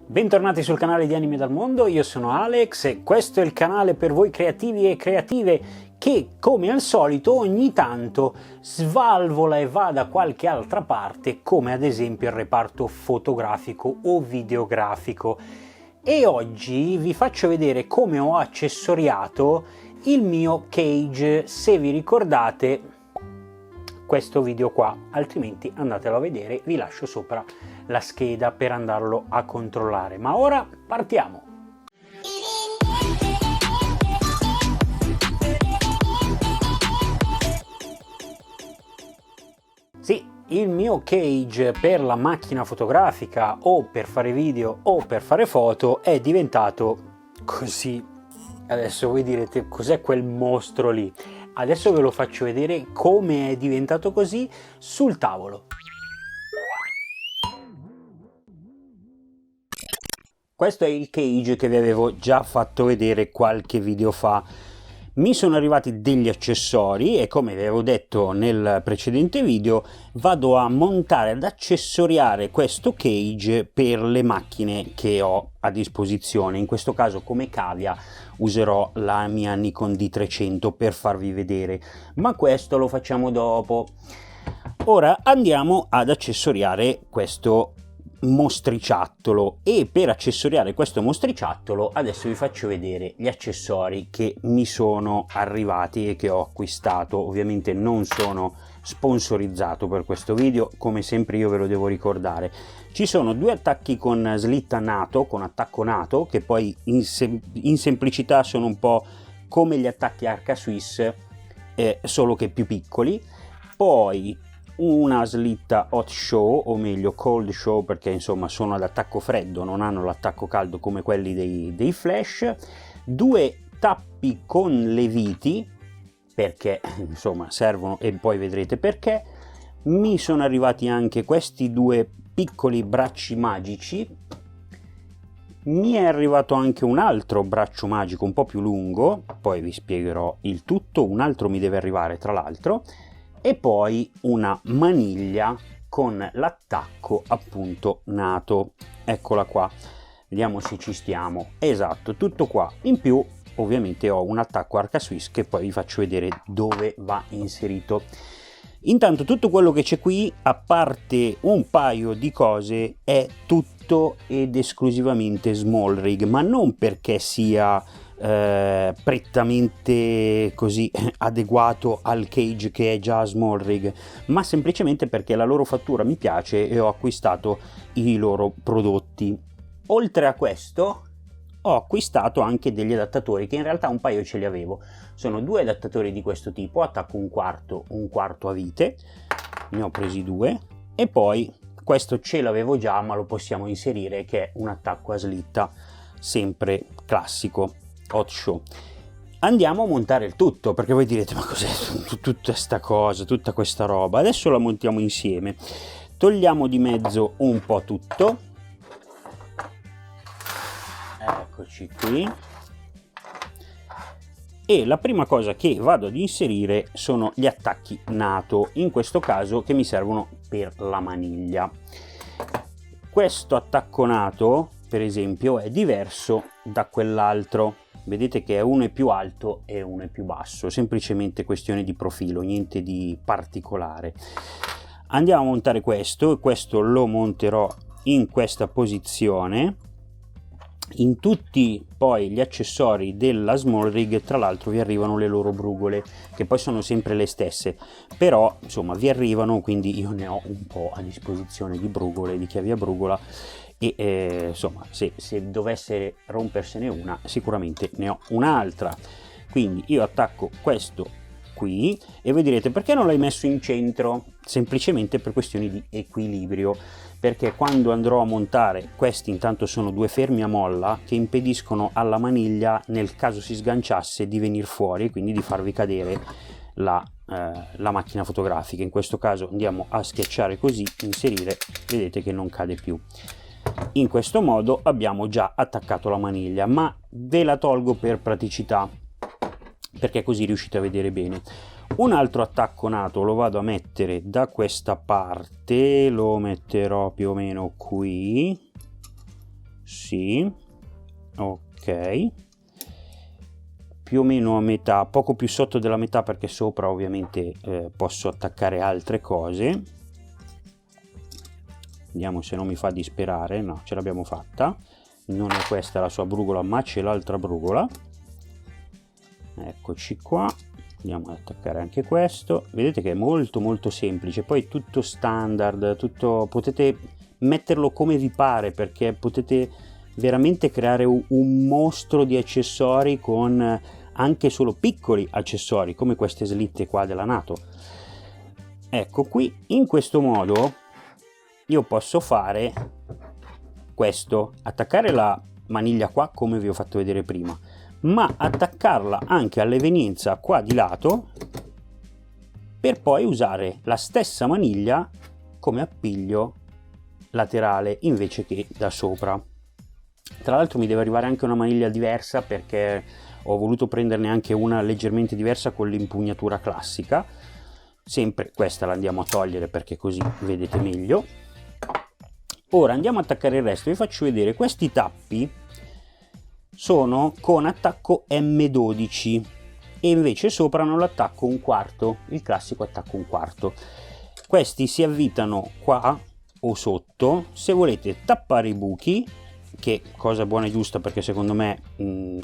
Bentornati sul canale di Anime dal Mondo, io sono Alex e questo è il canale per voi creativi e creative che, come al solito, ogni tanto svalvola e va da qualche altra parte, come ad esempio il reparto fotografico o videografico. E oggi vi faccio vedere come ho accessoriato il mio cage, se vi ricordate questo video qua, altrimenti andatelo a vedere, vi lascio sopra la scheda per andarlo a controllare. Ma ora partiamo! Sì, il mio cage per la macchina fotografica o per fare video o per fare foto è diventato così. Adesso voi direte cos'è quel mostro lì? Adesso ve lo faccio vedere come è diventato così sul tavolo. Questo è il cage che vi avevo già fatto vedere qualche video fa. Mi sono arrivati degli accessori e, come vi avevo detto nel precedente video, vado a montare, ad accessoriare questo cage per le macchine che ho a disposizione. In questo caso, come cavia, userò la mia Nikon D300 per farvi vedere, ma questo lo facciamo dopo. Ora andiamo ad accessoriare questo mostriciattolo, e per accessoriare questo mostriciattolo adesso vi faccio vedere gli accessori che mi sono arrivati e che ho acquistato. Ovviamente non sono sponsorizzato per questo video, come sempre io ve lo devo ricordare. Ci sono due attacchi con slitta NATO, con attacco NATO, che poi in semplicità sono un po' come gli attacchi Arca Swiss, solo che più piccoli. Poi una slitta hot show, o meglio cold show, perché insomma sono ad attacco freddo, non hanno l'attacco caldo come quelli dei flash. Due tappi con le viti, perché insomma servono, e poi vedrete perché. Mi sono arrivati anche questi due piccoli bracci magici. Mi è arrivato anche un altro braccio magico un po' più lungo, poi vi spiegherò il tutto. Un altro mi deve arrivare tra l'altro. E poi una maniglia con l'attacco appunto NATO, eccola qua, vediamo se ci stiamo, esatto, tutto qua. In più ovviamente ho un attacco Arca Swiss che poi vi faccio vedere dove va inserito. Intanto tutto quello che c'è qui, a parte un paio di cose, è tutto ed esclusivamente small rig, ma non perché sia prettamente così adeguato al cage che è già small rig, ma semplicemente perché la loro fattura mi piace e ho acquistato i loro prodotti. Oltre a questo ho acquistato anche degli adattatori, che in realtà un paio ce li avevo. Sono due adattatori di questo tipo, attacco un quarto a vite, ne ho presi due, e poi questo ce l'avevo già ma lo possiamo inserire, che è un attacco a slitta sempre classico hot show. Andiamo a montare il tutto, perché voi direte ma cos'è tutta sta cosa, tutta questa roba? Adesso la montiamo insieme. Togliamo di mezzo un po' tutto, eccoci qui, e la prima cosa che vado ad inserire sono gli attacchi NATO, in questo caso che mi servono per la maniglia. Questo attacco NATO, per esempio, è diverso da quell'altro. Vedete che uno è più alto e uno è più basso, semplicemente questione di profilo, niente di particolare. Andiamo a montare questo, e questo lo monterò in questa posizione. In tutti poi gli accessori della small rig, tra l'altro, vi arrivano le loro brugole, che poi sono sempre le stesse, però insomma vi arrivano, quindi io ne ho un po' a disposizione di brugole, di chiavi a brugola, e insomma se dovesse rompersene una sicuramente ne ho un'altra. Quindi io attacco questo qui e voi direte perché non l'hai messo in centro? Semplicemente per questioni di equilibrio, perché quando andrò a montare questi, intanto sono due fermi a molla che impediscono alla maniglia, nel caso si sganciasse, di venire fuori e quindi di farvi cadere la macchina fotografica. In questo caso andiamo a schiacciare così, inserire, vedete che non cade più. In questo modo abbiamo già attaccato la maniglia, ma ve la tolgo per praticità, perché così riuscite a vedere bene. Un altro attacco NATO lo vado a mettere da questa parte, lo metterò più o meno qui, sì, ok, più o meno a metà, poco più sotto della metà, perché sopra ovviamente posso attaccare altre cose. Vediamo se non mi fa disperare. No, ce l'abbiamo fatta. Non è questa la sua brugola, ma c'è l'altra brugola. Eccoci qua. Andiamo ad attaccare anche questo. Vedete che è molto molto semplice, poi tutto standard, tutto, potete metterlo come vi pare, perché potete veramente creare un mostro di accessori con anche solo piccoli accessori come queste slitte qua della NATO. Ecco, qui in questo modo io posso fare questo, attaccare la maniglia qua come vi ho fatto vedere prima, ma attaccarla anche all'evenienza qua di lato per poi usare la stessa maniglia come appiglio laterale invece che da sopra. Tra l'altro mi deve arrivare anche una maniglia diversa, perché ho voluto prenderne anche una leggermente diversa con l'impugnatura classica. Sempre questa la andiamo a togliere perché così vedete meglio. Ora andiamo ad attaccare il resto. Vi faccio vedere, questi tappi sono con attacco M12 e invece sopra hanno l'attacco 1/4, il classico attacco 1/4. Questi si avvitano qua o sotto. Se volete tappare i buchi, che cosa buona e giusta, perché secondo me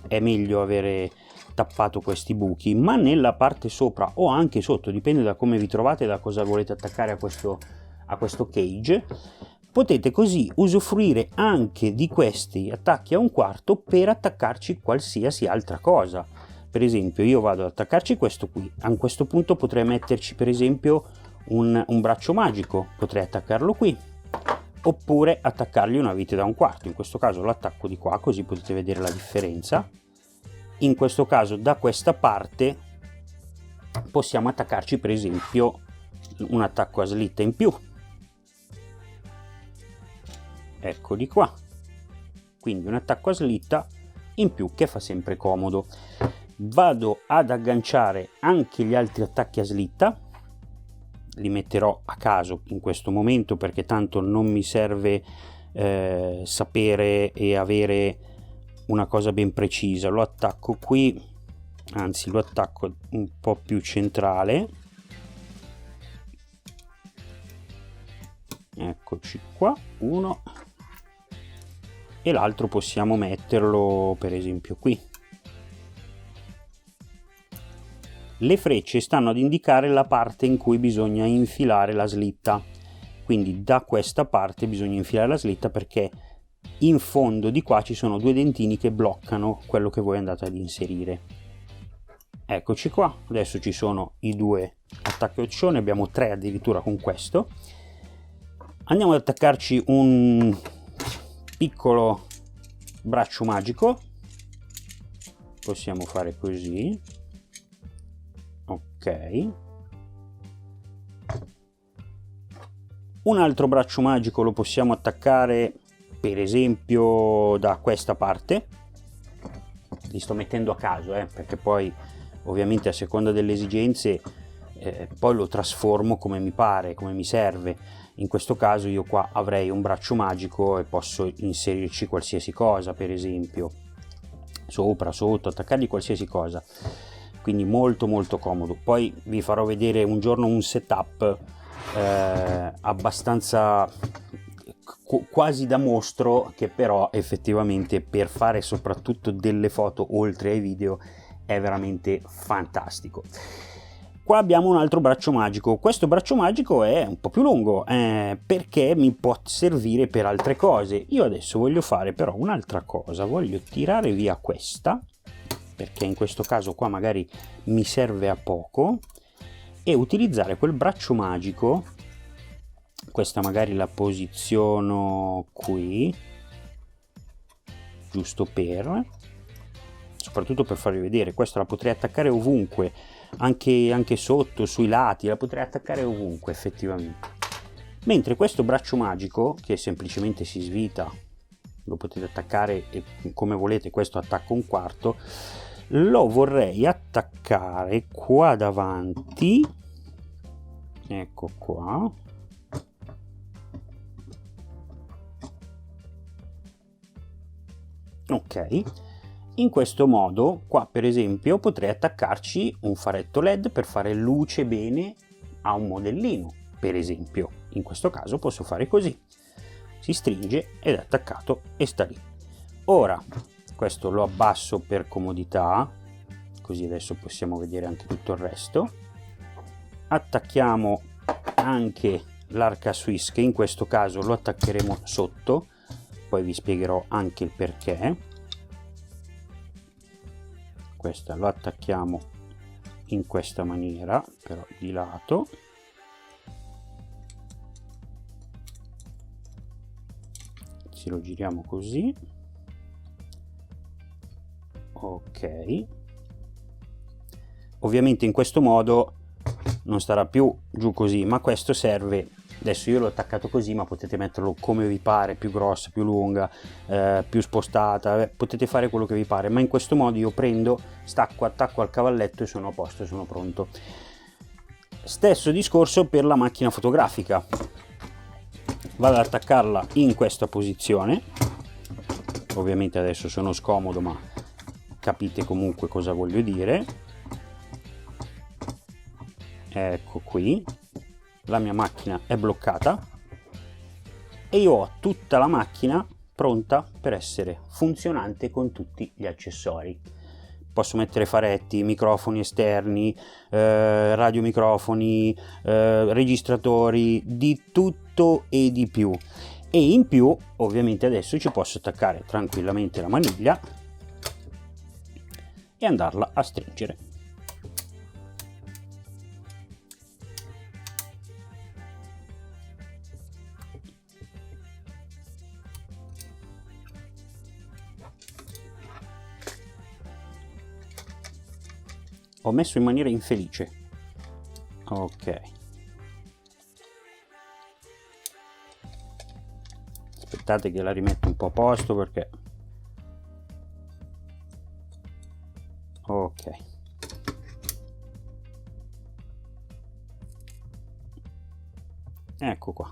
è meglio avere tappato questi buchi, ma nella parte sopra o anche sotto, dipende da come vi trovate e da cosa volete attaccare a questo cage, potete così usufruire anche di questi attacchi a 1/4 per attaccarci qualsiasi altra cosa. Per esempio io vado ad attaccarci questo qui, a questo punto potrei metterci per esempio un braccio magico, potrei attaccarlo qui, oppure attaccargli una vite da 1/4. In questo caso l'attacco di qua, così potete vedere la differenza. In questo caso da questa parte possiamo attaccarci per esempio un attacco a slitta in più, eccoli qua, quindi un attacco a slitta in più che fa sempre comodo. Vado ad agganciare anche gli altri attacchi a slitta, li metterò a caso in questo momento perché tanto non mi serve sapere e avere una cosa ben precisa. Lo attacco qui, anzi lo attacco un po' più centrale, eccoci qua, uno, e l'altro possiamo metterlo per esempio qui. Le frecce stanno ad indicare la parte in cui bisogna infilare la slitta, quindi da questa parte bisogna infilare la slitta perché in fondo di qua ci sono due dentini che bloccano quello che voi andate ad inserire. Eccoci qua, adesso ci sono i due attacchi, ne abbiamo 3 addirittura con questo. Andiamo ad attaccarci un piccolo braccio magico, possiamo fare così, ok. Un altro braccio magico lo possiamo attaccare per esempio da questa parte, li sto mettendo a caso perché poi ovviamente a seconda delle esigenze poi lo trasformo come mi pare, come mi serve. In questo caso io qua avrei un braccio magico e posso inserirci qualsiasi cosa, per esempio sopra, sotto, attaccargli qualsiasi cosa, quindi molto molto comodo. Poi vi farò vedere un giorno un setup abbastanza quasi da mostro, che però effettivamente per fare soprattutto delle foto oltre ai video è veramente fantastico. Qua abbiamo un altro braccio magico. Questo braccio magico è un po' più lungo perché mi può servire per altre cose. Io adesso voglio fare però un'altra cosa, voglio tirare via questa, perché in questo caso qua magari mi serve a poco, e utilizzare quel braccio magico. Questa magari la posiziono qui, giusto soprattutto per farvi vedere. Questa la potrei attaccare ovunque, anche sotto, sui lati, la potrei attaccare ovunque effettivamente. Mentre questo braccio magico, che semplicemente si svita, lo potete attaccare come volete, questo attacco 1/4, lo vorrei attaccare qua davanti, ecco qua, Ok, in questo modo qua per esempio potrei attaccarci un faretto LED per fare luce bene a un modellino, per esempio. In questo caso posso fare così, si stringe ed è attaccato e sta lì. Ora questo lo abbasso per comodità, così adesso possiamo vedere anche tutto il resto. Attacchiamo anche l'arca Swiss, che in questo caso lo attaccheremo sotto, poi vi spiegherò anche il perché. Questa lo attacchiamo in questa maniera, però di lato. Se lo giriamo così, ok, ovviamente in questo modo non starà più giù così, ma questo serve. Adesso io l'ho attaccato così, ma potete metterlo come vi pare, più grossa, più lunga, più spostata, potete fare quello che vi pare, ma in questo modo io prendo, stacco, attacco al cavalletto e sono a posto, sono pronto. Stesso discorso per la macchina fotografica. Vado ad attaccarla in questa posizione, ovviamente adesso sono scomodo, ma capite comunque cosa voglio dire. Ecco qui, la mia macchina è bloccata e io ho tutta la macchina pronta per essere funzionante con tutti gli accessori. Posso mettere faretti, microfoni esterni, radiomicrofoni, registratori, di tutto e di più. E in più ovviamente adesso ci posso attaccare tranquillamente la maniglia e andarla a stringere. Ho messo in maniera infelice. Ok. Aspettate che la rimetto un po' a posto perché... Ok. Ecco qua.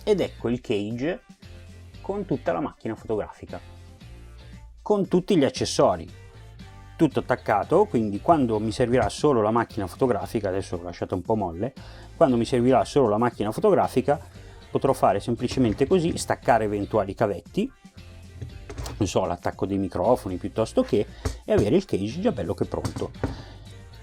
Ed ecco il cage con tutta la macchina fotografica. Con tutti gli accessori. Tutto attaccato, quindi quando mi servirà solo la macchina fotografica, adesso l'ho lasciata un po' molle, quando mi servirà solo la macchina fotografica potrò fare semplicemente così, staccare eventuali cavetti, non so, l'attacco dei microfoni piuttosto che, e avere il cage già bello che pronto.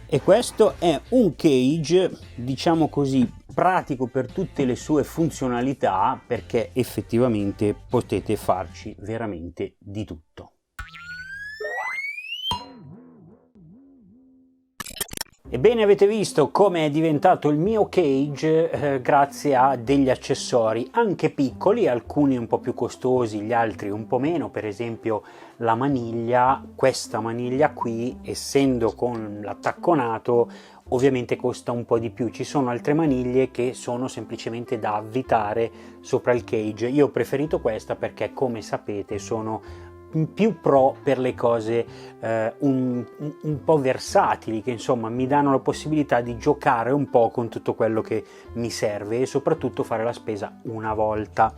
E questo è un cage, diciamo così, pratico per tutte le sue funzionalità, perché effettivamente potete farci veramente di tutto. Ebbene, avete visto come è diventato il mio cage grazie a degli accessori anche piccoli, alcuni un po' più costosi, gli altri un po' meno. Per esempio la maniglia, questa maniglia qui, essendo con l'attacconato, ovviamente costa un po' di più. Ci sono altre maniglie che sono semplicemente da avvitare sopra il cage. Io ho preferito questa perché, come sapete, sono più pro per le cose un po' versatili, che insomma mi danno la possibilità di giocare un po' con tutto quello che mi serve e soprattutto fare la spesa una volta.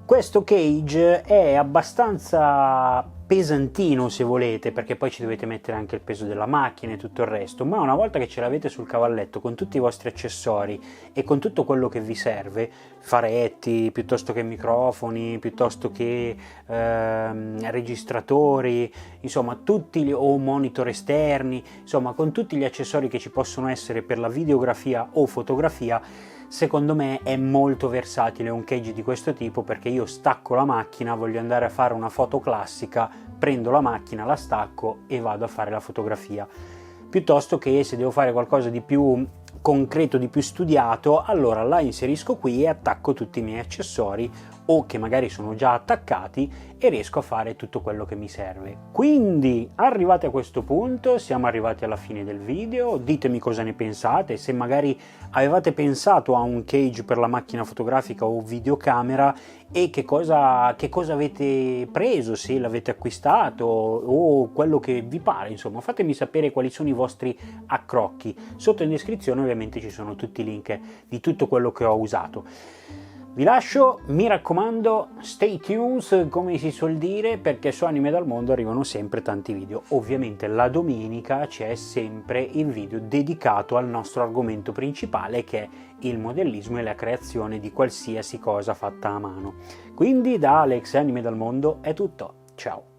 Questo cage è abbastanza pesantino, se volete, perché poi ci dovete mettere anche il peso della macchina e tutto il resto, ma una volta che ce l'avete sul cavalletto con tutti i vostri accessori e con tutto quello che vi serve, faretti piuttosto che microfoni, piuttosto che registratori, insomma tutti o monitor esterni, insomma con tutti gli accessori che ci possono essere per la videografia o fotografia, secondo me è molto versatile un cage di questo tipo, perché io stacco la macchina, voglio andare a fare una foto classica, prendo la macchina, la stacco e vado a fare la fotografia, piuttosto che se devo fare qualcosa di più concreto, di più studiato, allora la inserisco qui e attacco tutti i miei accessori o che magari sono già attaccati e riesco a fare tutto quello che mi serve. Quindi arrivati a questo punto siamo arrivati alla fine del video. Ditemi cosa ne pensate, se magari avevate pensato a un cage per la macchina fotografica o videocamera e che cosa avete preso, se l'avete acquistato o quello che vi pare. Insomma, fatemi sapere quali sono i vostri accrocchi. Sotto in descrizione ovviamente ci sono tutti i link di tutto quello che ho usato. Vi lascio, mi raccomando, stay tuned, come si suol dire, perché su Anime dal Mondo arrivano sempre tanti video. Ovviamente la domenica c'è sempre il video dedicato al nostro argomento principale, che è il modellismo e la creazione di qualsiasi cosa fatta a mano. Quindi da Alex Anime dal Mondo è tutto, ciao!